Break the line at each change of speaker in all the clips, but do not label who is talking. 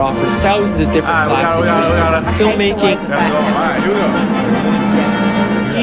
offers thousands of different classes, filmmaking.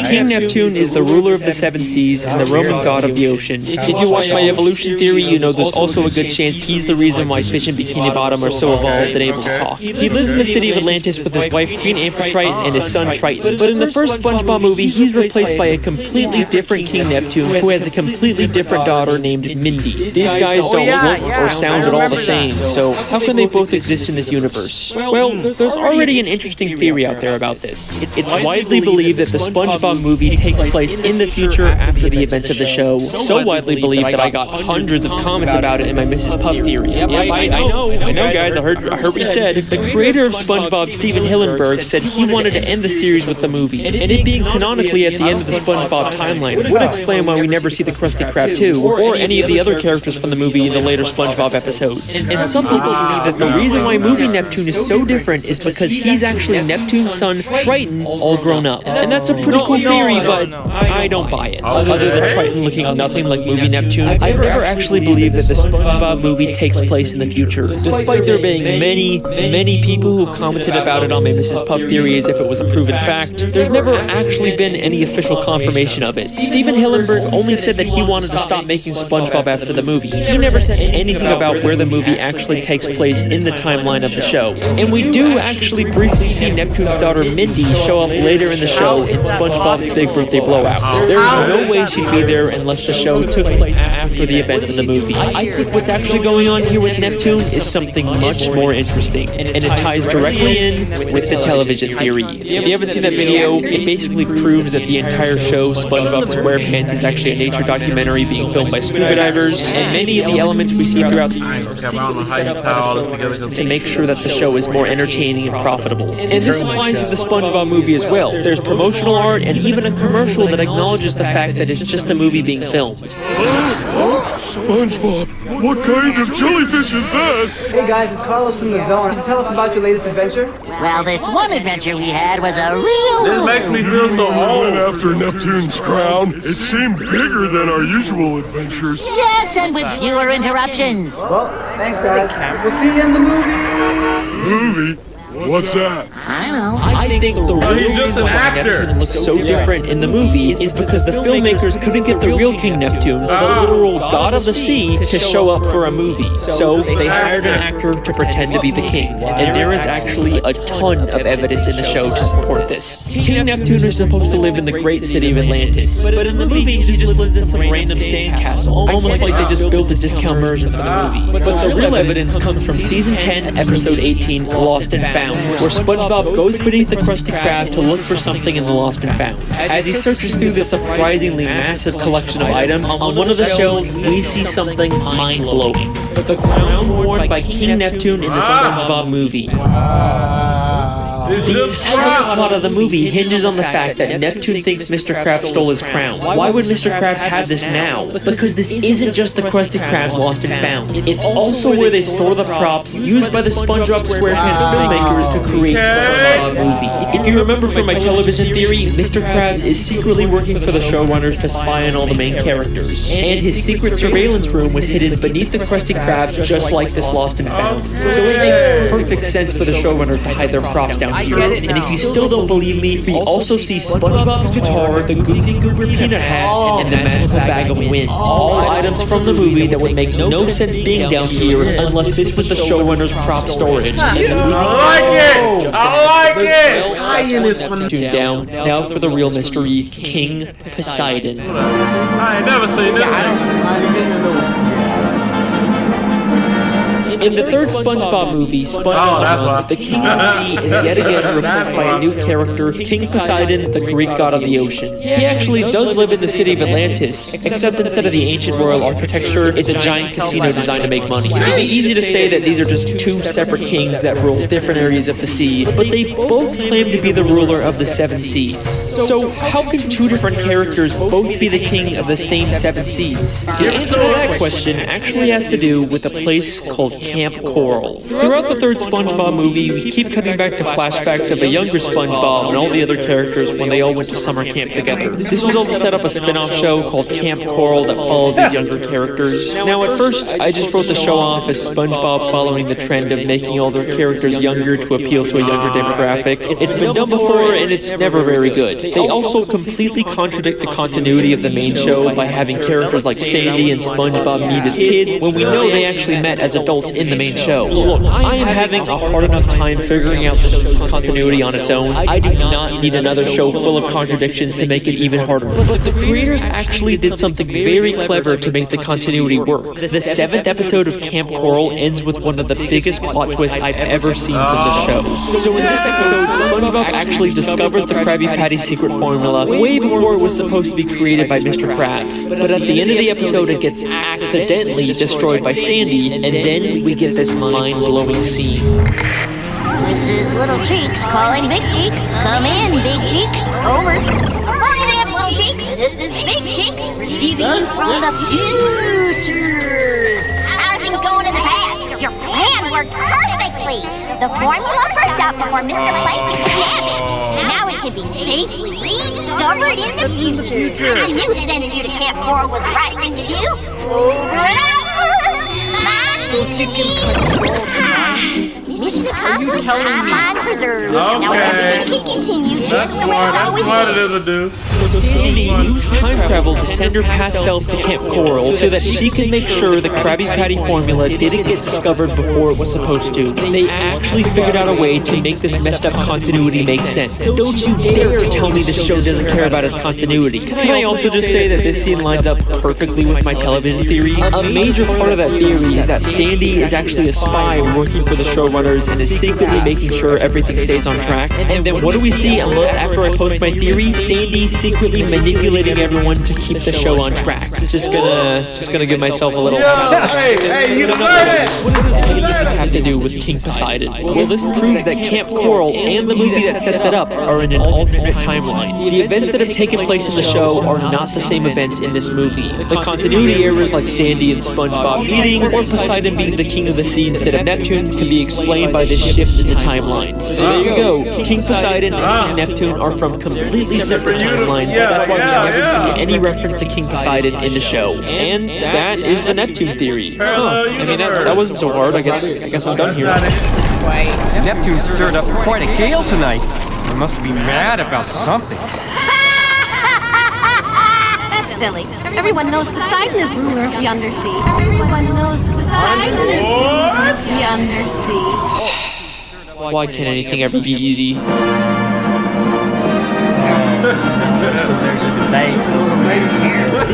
King Neptune is the ruler of the seven seas and the Roman god of the ocean. If you watch my evolution theory, you know there's also a good chance he's the reason why fish in Bikini Bottom are so evolved and able to talk. He lives in the city of Atlantis with his wife Queen Amphitrite and his son Triton. But in the first SpongeBob movie, he's replaced by a completely different King Neptune who has a completely different daughter named Mindy. These guys don't look or sound at all the same, so how can they both exist in this universe? Well, there's already an interesting theory out there about this. It's widely believed that the SpongeBob movie takes place in the future after the events of the show. So widely believed that I got hundreds of comments about it in my Mrs. Puff theory. Yep, I know, guys. I heard what you said. The creator of SpongeBob, Steven Hillenburg, said he wanted to end the series with the movie, and it being canonically at the end of the SpongeBob timeline would explain why we never see the Krusty Krab 2 or any of the other characters from the movie in the later SpongeBob episodes. And some people believe that the reason why movie Neptune is so different is because he's actually Neptune's son Triton all grown up. And that's a pretty cool theory, but I don't buy it. Other than Triton looking nothing like movie Neptune, I've never actually believed that the SpongeBob movie takes place in the future. Despite there being many people who commented about it on my Mrs. Puff theory as if it was a proven fact, there's never actually been any official confirmation of it. Steven Hillenburg only said that he wanted to stop making SpongeBob after the movie. He never said anything about where the movie actually takes place in the timeline of the show. And we do actually briefly see Neptune's daughter Mindy show up later in the show in SpongeBob's Big Birthday Blowout. There is no way she'd be there unless the show took place after the events of the movie. I think what's actually going on here with Neptune is something much more interesting, and it ties directly in with the television theory. If you haven't seen that video, it basically proves that the entire show, SpongeBob SquarePants, is actually a nature documentary being filmed by scuba divers, and many of the elements we see throughout the to make sure that the show is more entertaining and profitable. And this applies to the SpongeBob movie as well. There's promotional art and even a commercial that acknowledges the fact that it's just a movie being filmed.
SpongeBob, what kind of jellyfish is that?
Hey guys, it's Carlos from the Zone. Can you tell us about your latest adventure?
Well, this one adventure we had was a real...
This makes me feel so old. Went after Neptune's crown. It seemed bigger than our usual adventures.
Yes, and with fewer interruptions.
Well, thanks guys. We'll see you in the movie.
Movie? What's that?
I know.
I think the real reason why Neptune looks so different in the movie is because the filmmakers couldn't get the real King Neptune, the literal god of the sea, to show up for a movie. So they hired an actor to pretend to be the king. And there is actually a ton of evidence in the show to support this. King Neptune is supposed to live in the great city of Atlantis, but in the movie he just lives in some random sandcastle, almost like they just built a discount version for the movie. But the real evidence comes from Season 10, Episode 18, Lost and Found, where SpongeBob goes beneath the Krusty Krab to look for something in the Lost and Found. As he searches through this surprisingly massive collection of items, on one of the shelves we see something mind-blowing. The crown worn by King Neptune in the SpongeBob movie. The entire plot of the movie hinges on the fact that Neptune thinks Mr. Krabs stole his crown. Why would Mr. Krabs have this now? Because this isn't just the Krusty Krabs Lost and Found. It's also where they store the props used by the SpongeBob SquarePants filmmakers to create SpongeBob movie. If you remember from my television theory, Mr. Krabs is secretly working for the showrunners to spy on all the main characters. And his secret surveillance room was hidden beneath the Krusty Krab just like this Lost and Found. So it makes perfect sense for the showrunners to hide their props down here. And if you still don't believe me, we also see SpongeBob's guitar, the Goofy Goober peanut hat, and the magical bag of wind. All items from the movie that would make no sense being down here unless this was the showrunner's prop storage.
I like it! I like it!
Tie-in is tuned down. Now for the real mystery, King Poseidon.
I ain't never seen this.
In the third SpongeBob movie, SpongeBob, the King of the Sea is yet again replaced by a new character, King Poseidon, the Greek god of the ocean. He actually does live in the city of Atlantis, except instead of the ancient royal architecture, it's a giant casino designed to make money. It'd be easy to say that these are just two separate kings that rule different areas of the sea, but they both claim to be the ruler of the seven seas. So how can two different characters both be the king of the same seven seas? The answer to that question actually has to do with a place called Camp Coral. Throughout the third SpongeBob movie, we keep cutting back to flashbacks of a younger SpongeBob and all the other characters when they all went to summer camp together. This was all to set up a spin-off show called Camp Coral that followed these younger characters. Now, at first, I just wrote the show off as SpongeBob following the trend of making all their characters younger to appeal to a younger demographic. It's been done before, and it's never very good. They also completely contradict the continuity of the main show by having characters like Sandy and SpongeBob meet as kids when we know they actually met as adults in the main show. Look, I am having a hard enough time figuring out the show's continuity on its own. I do not need another show full of contradictions to make it even harder. But the creators actually did something very clever to make the continuity work. The 7th episode of Camp Coral ends with one of the biggest plot twists I've ever seen from the show. So in this episode, SpongeBob actually discovers the Krabby Patty secret formula way before it was supposed to be created by Mr. Krabs. But at the end of the episode, it gets accidentally destroyed by Sandy, and then we get this mind-blowing scene.
This is Little Cheeks calling Big Cheeks. Come in, Big Cheeks. Over. Morning there, Little Cheeks. This is Big Cheeks receiving you from the future. How's things going in the past? Your plan worked perfectly. The formula worked out before Mr. Plankton could have it. Now it can be safely rediscovered in the future. I knew sending you to Camp Coral was the right thing to do. Over and out. Mission accomplished, timeline preserved. Now everything can continue just the way it's always been.
Sandy used time travel to send her past self to Camp Coral so that she could make sure the Krabby Patty formula didn't get discovered before it was supposed to. They actually figured out a way to make this messed up continuity make sense. Don't you dare tell me the show doesn't care about its continuity. Can I also just say that this scene lines up perfectly with my television theory? A major part of that theory is that Sandy is actually a spy working for the showrunners and is secretly making sure everything stays on track. And then what do we see a month after I post my theory? Sandy secretly manipulating everyone to keep the show on track. Just gonna give myself a little.
Hey, you heard it!
What does any of this have to do with King Poseidon? Well, this proves that Camp Coral and the movie that sets it up are in an alternate timeline. The events that have taken place in the show are not the same events in this movie. The continuity errors like Sandy and SpongeBob meeting, or Poseidon being the king of the sea instead of Neptune, can be explained by this shift in the timeline. So there you go. King Poseidon and King Neptune are from completely separate timelines. That's why we never see any reference to King Poseidon in the show. And that is the Neptune theory. I mean, that wasn't so hard. I guess I'm done here.
Neptune stirred up quite a gale tonight. He must be mad about something.
That's silly. Everyone knows Poseidon is ruler of the undersea. Everyone knows Poseidon is the undersea.
Why can't anything ever be easy?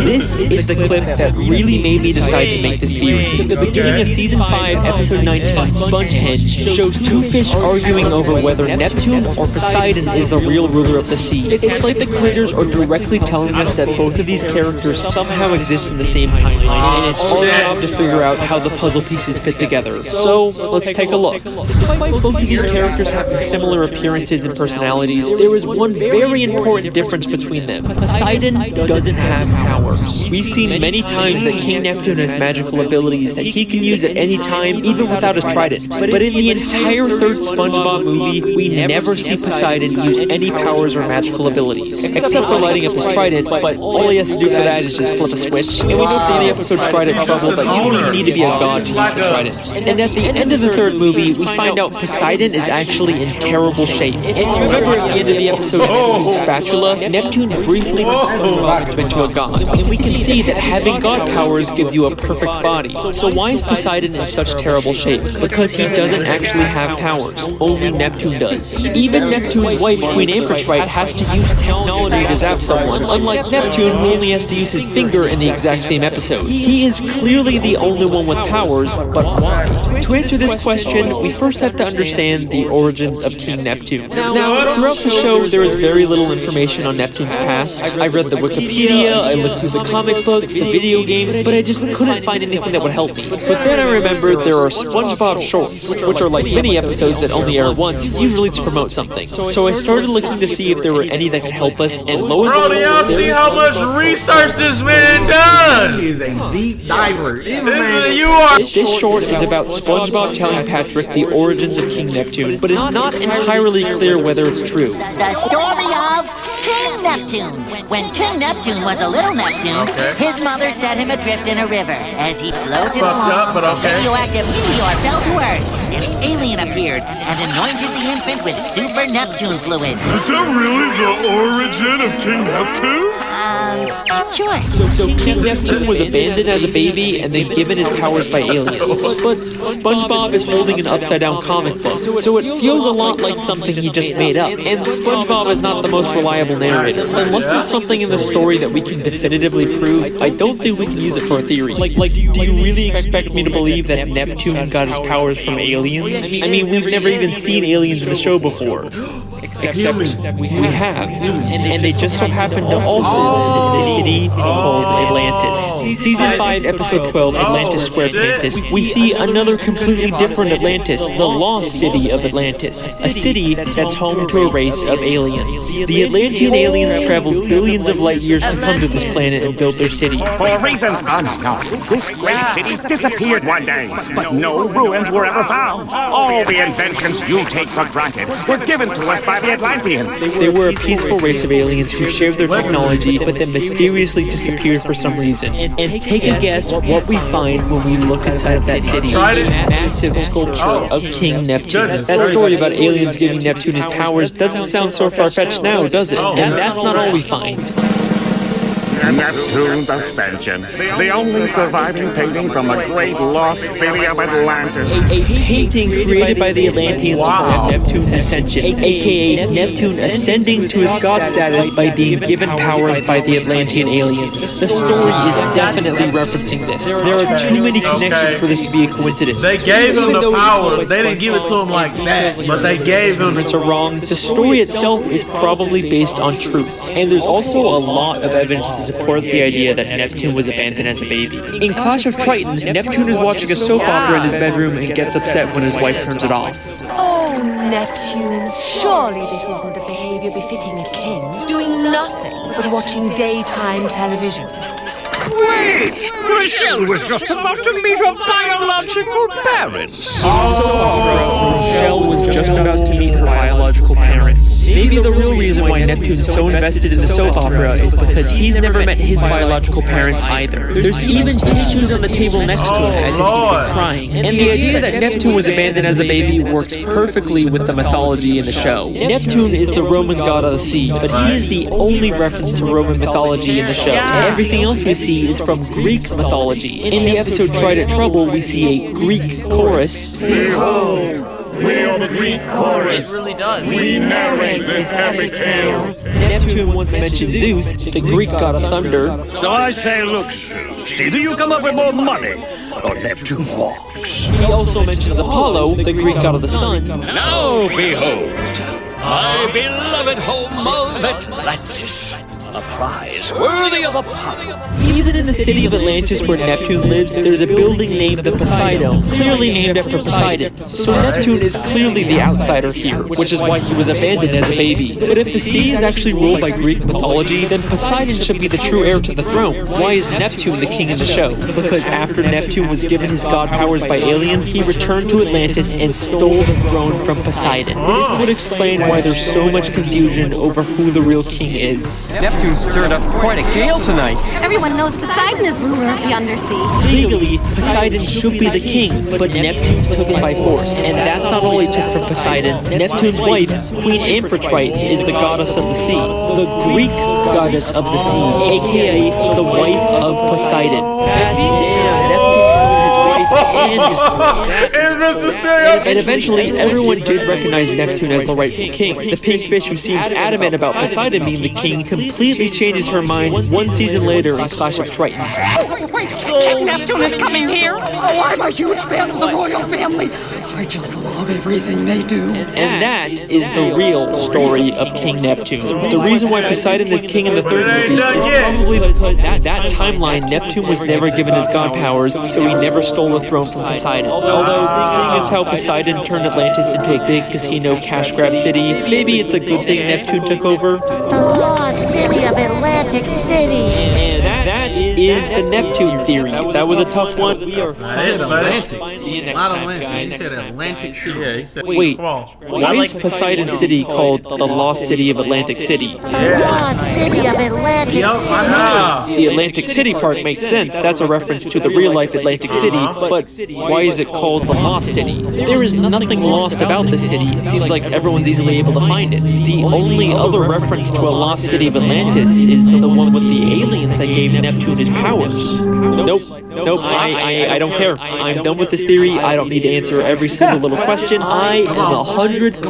This is the clip that really made me decide to make this theory. The beginning of Season 5, Episode 19, Spongehenge, shows two fish arguing over whether Neptune or Poseidon is the real ruler of the sea. It's like the creators are directly telling us that both of these characters somehow exist in the same timeline, and it's our job to figure out how the puzzle pieces fit together. So, let's take a look. Despite both of these characters having similar appearances and personalities, there is one very important difference between them. Poseidon doesn't have powers. We've seen many times that King Neptune has magical abilities that he can use at any time, even without his trident. But in the entire third SpongeBob movie, we never see Poseidon use any powers or magical abilities. Except for lighting up his trident, but all he has to do for that is just flip a switch. And we know from the episode Trident Trouble that you don't even need to be a god to use the trident. And at the end of the third movie, we find out Poseidon is actually in terrible shape. If you remember at the end of the episode Neptune's Spatula, Neptune briefly transforms him into a god. And we can see that having god powers give you a perfect body. So why is Poseidon in such terrible shape? Because he doesn't actually have powers. Only Neptune does. Even Neptune's wife, Queen Amphitrite, has to use technology to zap someone, unlike Neptune, who only has to use his finger in the exact same episode. He is clearly the only one with powers, but why? To answer this question, we first have to understand the origins of King Neptune. Now, throughout the show, there is very little information information on Neptune's past. I read the Wikipedia, I looked through the comic books, the video games, but I just couldn't find anything that would help me. But then I remembered there are SpongeBob shorts, which are like mini episodes that only air once, usually to promote something. So I started looking to see if there were any that could help us, and lo and
Bro, do y'all
behold,
see how much research this man does?
He is a deep diver.
You are.
This short is about SpongeBob telling Patrick the origins of King Neptune, but it's not entirely clear whether it's true.
The story of King Neptune. When King Neptune was a little Neptune, his mother set him adrift in a river. As he floated along,
but okay.
a radioactive meteor fell to Earth. An alien appeared and anointed the infant with super Neptune fluid.
Is that really the origin of King Neptune?
Sure.
So King Neptune was abandoned as a baby and then given his powers by aliens. But SpongeBob is holding an upside-down comic book, so it feels a lot like something he just made up. And SpongeBob is not the most reliable narrator. Unless there's something in the story that we can definitively prove, I don't think we can use it for a theory. Like, do you really expect me to believe that Neptune got his powers from aliens? I mean, we've never even seen aliens in the show before. Except we have. And they just so happen to also live in a city called Atlantis. Season 5, Episode 12, Atlantis Square Atlantis, we see another completely different Atlantis, the lost city of Atlantis. A city that's home to a race of aliens. The Atlantean aliens traveled billions of light years to come to this planet and build their city.
For reasons unknown, this great city disappeared one day, but no ruins were ever found. All the inventions you take for granted were given to us by the Atlanteans.
They were a peaceful race of aliens who shared their technology, but then mysteriously disappeared for some reason. And take a guess what we find when we look inside of that city. A massive sculpture of King Neptune. That story about aliens giving Neptune his powers doesn't sound so far-fetched now, does it? And that's not all we find.
Neptune's Ascension, the only surviving painting from the great lost city of Atlantis.
A painting created by the Atlanteans called Neptune's Ascension, aka Neptune ascending to his god status by being given powers by the Atlantean aliens. The story is definitely referencing this. There are too many connections for this to be a coincidence.
They gave him the power. They didn't give it to him like that, but they gave him.
It's wrong. The story itself is probably based on truth, and there's also a lot of evidence to support the idea that Neptune was abandoned as a baby. In Clash of Triton, Neptune is watching a soap opera in his bedroom and gets upset when his wife turns it off.
Oh, Neptune, surely this isn't the behavior befitting a king, doing nothing but watching daytime television.
Wait! Rochelle was just about to meet her biological parents.
Rochelle was just about to meet her biological parents. Maybe the real reason why Neptune is so invested in the soap opera is because he's never met his biological parents either. There's even tissues on the table next to him as if he's been crying. And the idea that Neptune was abandoned as a baby works perfectly with the mythology in the show. Neptune is the Roman god of the sea, but he is the only reference to Roman mythology in the show. Everything else we see is from Greek mythology. In the episode Try to Trouble, we see a Greek chorus.
Behold, we are the Greek chorus.
It really does.
We narrate this epic tale.
Neptune once mentioned Zeus, the Greek god of thunder.
So I say, look, either you come up with more money, or Neptune walks.
He also mentions Apollo, the Greek god of the sun.
Now behold, my beloved home of Atlantis. A prize worthy of Apollo.
Even in the city of Atlantis where Neptune lives, there's a building named the Poseidon, clearly named after Poseidon. So Neptune is clearly the outsider here, which is why he was abandoned as a baby. But if the sea is actually ruled by Greek mythology, then Poseidon should be the true heir to the throne. Why is Neptune the king in the show? Because after Neptune was given his god powers by aliens, he returned to Atlantis and stole the throne from Poseidon. This would explain why there's so much confusion over who the real king is.
Neptune stirred up quite a gale tonight.
Everyone knows Poseidon is ruler of the undersea.
Legally, Poseidon should be the king, but Neptune took it by force. And that's not all he took from Poseidon. Neptune's wife, Queen Amphitrite, is the goddess of the sea. The Greek goddess of the sea, aka the wife of Poseidon. Damn, Neptune stole his wife and his queen. And eventually, everyone did recognize Neptune as the rightful king. The pink fish who seemed adamant about Poseidon being the king completely changes her mind one season later in Clash of Triton.
Wait, King Neptune is coming here? Oh, I'm a huge fan of the royal family.
I just love everything they do.
And that is the real story of King Neptune. The reason why Poseidon is king in the third movie is probably because that timeline, Neptune was never given his god powers, so he never stole the throne from Poseidon. Although, seeing as how Poseidon turned Atlantis into a big casino cash grab city, maybe it's a good thing Neptune took over.
The lost city of Atlantic City.
And that is the Neptune theory. That was a tough one. We are
Atlantic.
See you next
Not
time,
Atlantic.
guys.
He said Atlantic City. Yeah, he said.
Wait,
Come on.
why is Poseidon City called the Lost City of Atlantic City?
The lost city of Atlantic
Yup, I know.
The Atlantic City part makes sense. That's a reference to the real-life Atlantic City. But why is it called the Lost City? There is nothing lost about the city. It seems like everyone's easily able to find it. The only other reference to a lost city of Atlantis is the one with the aliens that gave Neptune his powers. Nope. I don't care. I'm done with this theory. I don't need to answer every single little question. I am 100%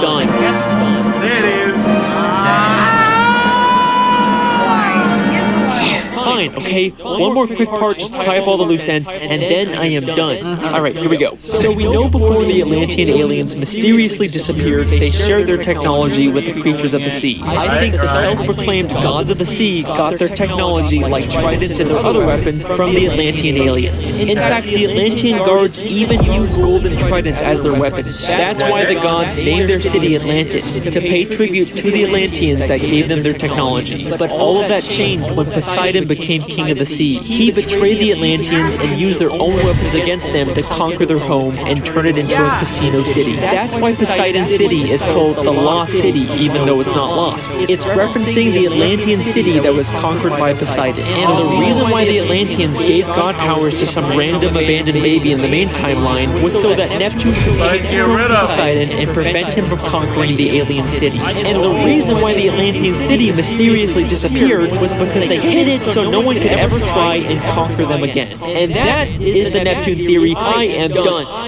done.
There it is.
Fine, okay? One more quick part just to tie up all the loose ends, and then I am done. Alright, here we go. So we know before the Atlantean aliens mysteriously disappeared, they shared their technology with the creatures of the sea. I think the self-proclaimed gods of the sea got their technology, like tridents and their other weapons, from the Atlantean aliens. In fact, the Atlantean guards even used golden tridents as their weapons. That's why the gods named their city Atlantis, to pay tribute to the Atlanteans that gave them their technology. But all of that changed when Poseidon became king of the sea. He betrayed the Atlanteans and used their own weapons against them to conquer their home and turn it into a casino city. That's why Poseidon City is called the Lost City, even though it's not lost. It's referencing the Atlantean city that was conquered by Poseidon. And the reason why the Atlanteans gave god powers to some random abandoned baby in the main timeline was so that Neptune could take control of Poseidon and prevent him from conquering the alien city. And the reason why the Atlantean city mysteriously disappeared was because they hid it so no one could ever try and conquer them again. And that is the Neptune theory. I am done.